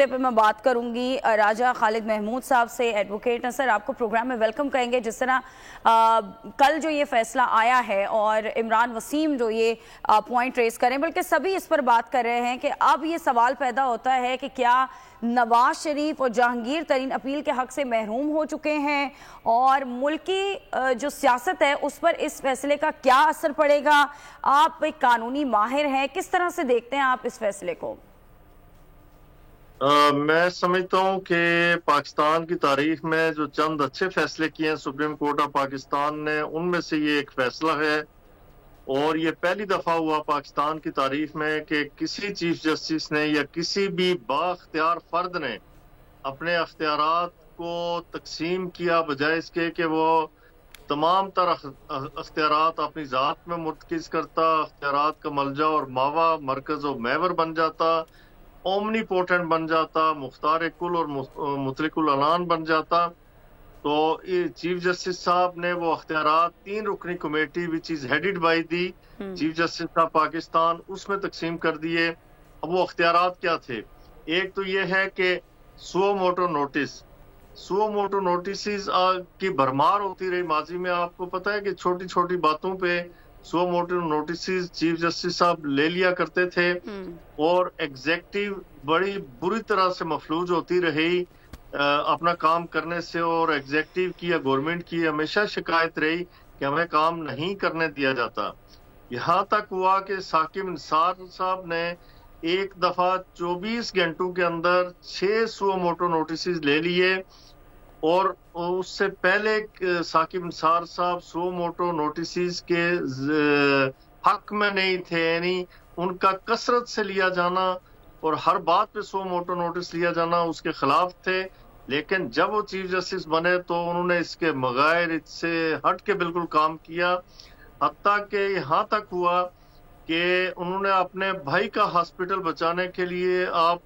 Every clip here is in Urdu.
پہ میں بات کروں گی راجہ خالد محمود صاحب سے، ایڈوکیٹ ہیں سر، آپ کو پروگرام میں ویلکم کہیں گے۔ جس طرح کل جو یہ فیصلہ آیا ہے اور عمران وسیم جو یہ پوائنٹ ریز کریں، بلکہ سبھی اس پر بات کر رہے ہیں کہ اب یہ سوال پیدا ہوتا ہے کہ کیا نواز شریف اور جہانگیر ترین اپیل کے حق سے محروم ہو چکے ہیں، اور ملکی جو سیاست ہے اس پر اس فیصلے کا کیا اثر پڑے گا؟ آپ ایک قانونی ماہر ہیں، کس طرح سے دیکھتے ہیں آپ اس فیصلے کو؟ میں سمجھتا ہوں کہ پاکستان کی تاریخ میں جو چند اچھے فیصلے کیے ہیں سپریم کورٹ آف پاکستان نے، ان میں سے یہ ایک فیصلہ ہے، اور یہ پہلی دفعہ ہوا پاکستان کی تاریخ میں کہ کسی چیف جسٹس نے یا کسی بھی بااختیار فرد نے اپنے اختیارات کو تقسیم کیا، بجائے اس کے کہ وہ تمام تر اختیارات اپنی ذات میں مرتکز کرتا، اختیارات کا ملجا اور ماوا، مرکز و محور بن جاتا، اومنی پوٹنٹ بن جاتا، مختار کل اور مطلق العنان بن جاتا۔ تو چیف جسٹس صاحب نے وہ اختیارات 3 رکنی committee which is headed by the chief justice of Pakistan, اس میں تقسیم کر دیے۔ اب وہ اختیارات کیا تھے؟ ایک تو یہ ہے کہ سو موٹو نوٹسز کی بھرمار ہوتی رہی ماضی میں۔ آپ کو پتہ ہے کہ چھوٹی چھوٹی باتوں پہ سو موٹو نوٹسز چیف جسٹس صاحب لے لیا کرتے تھے، اور ایگزیکٹو بڑی بری طرح سے مفلوج ہوتی رہی اپنا کام کرنے سے، اور ایگزیکٹو کی یا گورنمنٹ کی ہمیشہ شکایت رہی کہ ہمیں کام نہیں کرنے دیا جاتا۔ یہاں تک ہوا کہ ثاقب انصار صاحب نے ایک دفعہ 24 گھنٹوں کے اندر 600 موٹو نوٹسز لے لیے، اور اس سے پہلے ثاقب انصار صاحب 100 موٹو نوٹسز کے حق میں نہیں تھے، یعنی ان کا کثرت سے لیا جانا اور ہر بات پہ 100 موٹو نوٹس لیا جانا اس کے خلاف تھے۔ لیکن جب وہ چیف جسٹس بنے تو انہوں نے اس کے مغائر اس سے ہٹ کے بالکل کام کیا، حتیٰ کہ یہاں تک ہوا کہ انہوں نے اپنے بھائی کا ہاسپٹل بچانے کے لیے، آپ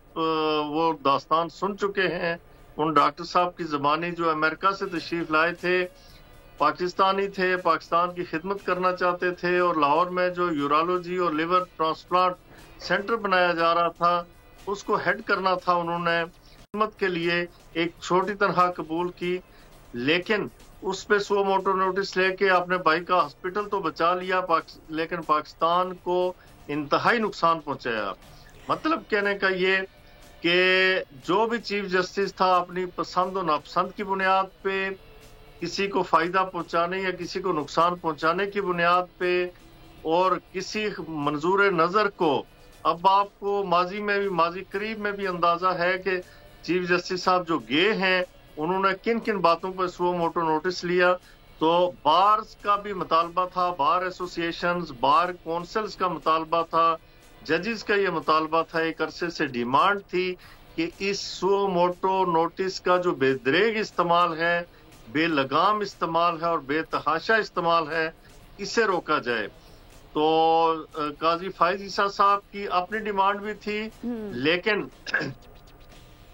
وہ داستان سن چکے ہیں، ان ڈاکٹر صاحب کی زبانی جو امریکہ سے تشریف لائے تھے، پاکستانی تھے، پاکستان کی خدمت کرنا چاہتے تھے، اور لاہور میں جو یورالوجی اور لیور ٹرانسپلانٹ سینٹر بنایا جا رہا تھا اس کو ہیڈ کرنا تھا، انہوں نے خدمت کے لیے ایک چھوٹی تنخواہ قبول کی، لیکن اس پہ 100 موٹو نوٹس لے کے اپنے بھائی کا ہاسپٹل تو بچا لیا، لیکن پاکستان کو انتہائی نقصان پہنچایا۔ مطلب کہنے کا یہ کہ جو بھی چیف جسٹس تھا اپنی پسند و ناپسند کی بنیاد پہ، کسی کو فائدہ پہنچانے یا کسی کو نقصان پہنچانے کی بنیاد پہ، اور کسی منظور نظر کو، اب آپ کو ماضی قریب میں بھی اندازہ ہے کہ چیف جسٹس صاحب جو گئے ہیں انہوں نے کن کن باتوں پر 100 موٹو نوٹس لیا۔ تو بارز کا بھی مطالبہ تھا، بار ایسوسیشنز، بار کونسلز کا مطالبہ تھا، ججز کا یہ مطالبہ تھا، ایک عرصے سے ڈیمانڈ تھی کہ اس 100 موٹو نوٹس کا جو بے دریغ استعمال ہے، بے لگام استعمال ہے اور بے تحاشا استعمال ہے، اسے روکا جائے۔ تو قاضی فائز عیسیٰ صاحب کی اپنی ڈیمانڈ بھی تھی، لیکن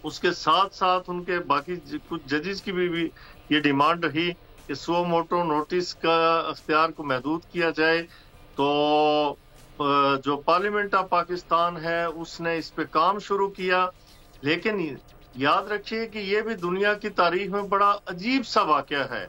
اس کے ساتھ ساتھ ان کے باقی کچھ ججز کی بھی یہ ڈیمانڈ رہی کہ 100 موٹو نوٹس کا اختیار کو محدود کیا جائے۔ تو جو پارلیمنٹ آف پاکستان ہے اس نے اس پہ کام شروع کیا، لیکن یاد رکھیے کہ یہ بھی دنیا کی تاریخ میں بڑا عجیب سا واقعہ ہے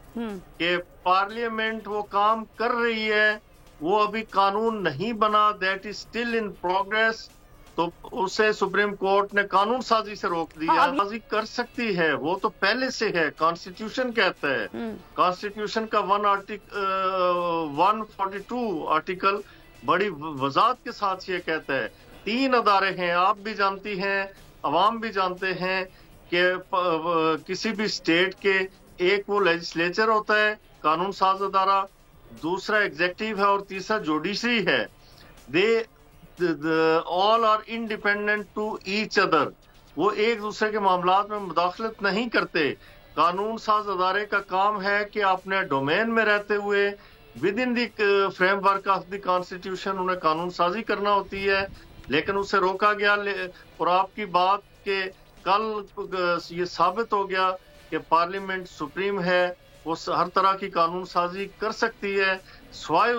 کہ پارلیمنٹ وہ کام کر رہی ہے، وہ ابھی قانون نہیں بنا، that is still in progress, تو اسے سپریم کورٹ نے قانون سازی سے روک دیا۔ سازی کر سکتی ہے، وہ تو پہلے سے ہے، کانسٹیٹیوشن کہتا ہے، کانسٹیٹیوشن کا 142 آرٹیکل بڑی وضاحت کے ساتھ یہ کہتا ہے 3 ادارے ہیں، آپ بھی جانتی ہیں، عوام بھی جانتے ہیں کہ کسی بھی اسٹیٹ کے ایک وہ لیجسلیچر ہوتا ہے، قانون ساز ادارہ، دوسرا ایگزیکٹو ہے اور تیسرا جوڈیشری ہے۔ all are independent to each other، وہ ایک دوسرے کے معاملات میں مداخلت نہیں کرتے۔ قانون ساز ادارے کا کام ہے کہ اپنے ڈومین میں رہتے ہوئے with in the frame work of the constitution انہیں قانون سازی کرنا ہوتی ہے، لیکن اسے روکا گیا۔ اور آپ کی بات کہ کل یہ ثابت ہو گیا کہ پارلیمنٹ سپریم ہے، وہ ہر طرح کی قانون سازی کر سکتی ہے، سوائے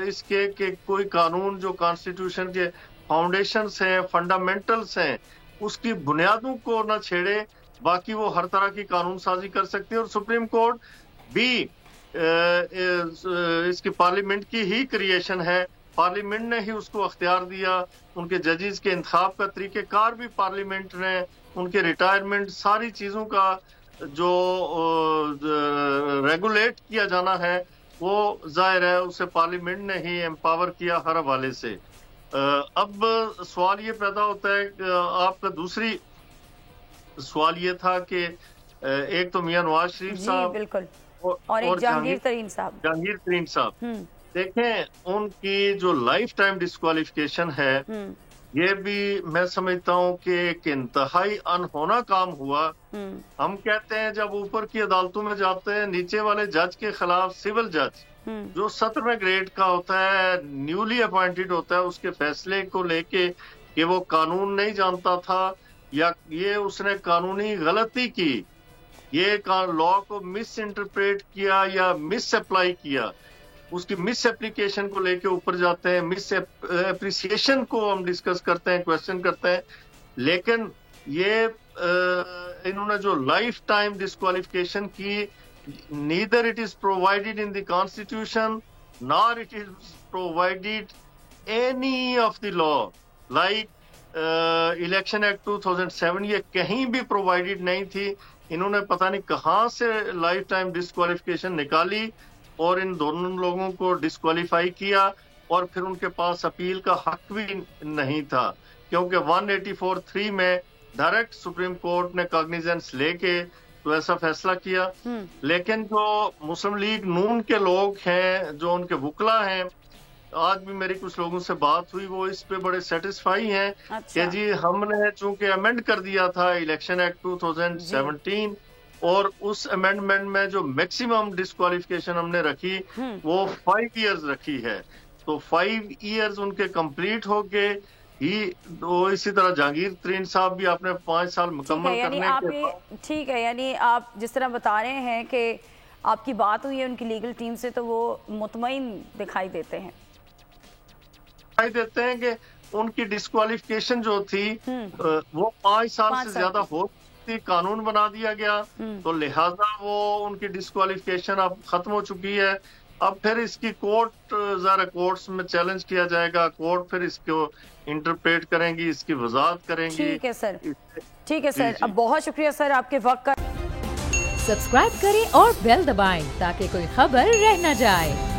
اس کے کہ کوئی قانون جو کانسٹیٹیوشن کے فاؤنڈیشنز ہیں، فنڈامنٹلز ہیں، اس کی بنیادوں کو نہ چھیڑے، باقی وہ ہر طرح کی قانون سازی کر سکتی ہے. اور سپریم کورٹ بھی اس کی پارلیمنٹ کی ہی کریشن ہے، پارلیمنٹ نے ہی اس کو اختیار دیا. ان کے ججز کے انتخاب کا طریقہ کار بھی پارلیمنٹ نے، ان کے ریٹائرمنٹ، ساری چیزوں کا جو ریگولیٹ کیا جانا ہے وہ ظاہر ہے اسے پارلیمنٹ نے ہی امپاور کیا ہر حوالے سے. اب سوال یہ پیدا ہوتا ہے کہ آپ کا دوسری سوال یہ تھا کہ ایک تو میاں نواز شریف صاحب بالکل اور ایک جہانگیر ترین صاحب دیکھیں ان کی جو لائف ٹائم ڈسکوالیفکیشن ہے یہ بھی میں سمجھتا ہوں کہ ایک انتہائی انہونا کام ہوا. ہم کہتے ہیں جب اوپر کی عدالتوں میں جاتے ہیں نیچے والے جج کے خلاف سول جج جو 17ویں گریڈ کا ہوتا ہے، نیولی اپوائنٹڈ ہوتا ہے، اس کے فیصلے کو لے کے کہ وہ قانون نہیں جانتا تھا یا یہ اس نے قانونی غلطی کی، یہ لا کو مس انٹرپریٹ کیا یا مس اپلائی کیا، اس کی مس اپلیکیشن کو لے کے اوپر جاتے ہیں، مس اپریسیشن کو ہم ڈسکس کرتے ہیں، کوشچن کرتے ہیں. لیکن یہ انہوں نے جو لائف ٹائم ڈسکوالیفکیشن کی، neither it is provided in the constitution nor it is provided any of the law like election act 2007 یہ کہیں بھی پرووائڈڈ نہیں تھی. انہوں نے پتہ نہیں کہاں سے لائف ٹائم ڈسکوالیفکیشن نکالی اور ان دونوں لوگوں کو ڈسکوالیفائی کیا، اور پھر ان کے پاس اپیل کا حق بھی نہیں تھا کیونکہ 184(3) میں ڈائریکٹ سپریم کورٹ نے کاگنیزنس لے کے تو ایسا فیصلہ کیا. لیکن جو مسلم لیگ نون کے لوگ ہیں، جو ان کے وکلا ہیں، آج بھی میری کچھ لوگوں سے بات ہوئی، وہ اس پہ بڑے سیٹسفائی ہیں کہ جی ہم نے چونکہ امینڈ کر دیا تھا الیکشن ایکٹ 2017 اور اس امینڈمنٹ میں جو میکسیمم ڈسکوالیفکیشن ہم نے رکھی وہ 5 ایئرز رکھی ہے، تو 5 ایئرز ان کے کمپلیٹ ہو کے ہی اسی طرح جہانگیر ترین صاحب بھی آپ نے 5 سال مکمل کرنے کے بعد. ٹھیک ہے، یعنی آپ جس طرح بتا رہے ہیں کہ آپ کی بات ہوئی ہے ان کی لیگل ٹیم سے تو وہ مطمئن دکھائی دیتے ہیں کہ ان کی ڈسکوالیفکیشن جو تھی وہ 5 سال سے زیادہ ہو تھی، قانون بنا دیا گیا تو لہٰذا وہ ان کی ڈسکوالیفکیشن اب ختم ہو چکی ہے. اب پھر اس کی کورٹ ذرا کورٹس میں چیلنج کیا جائے گا، کورٹ پھر اس کو انٹرپریٹ کریں گی، اس کی وضاحت کریں گی. ٹھیک ہے سر، اب بہت شکریہ سر آپ کے وقت کا. سبسکرائب کریں اور بیل دبائیں تاکہ کوئی خبر رہ نہ جائے.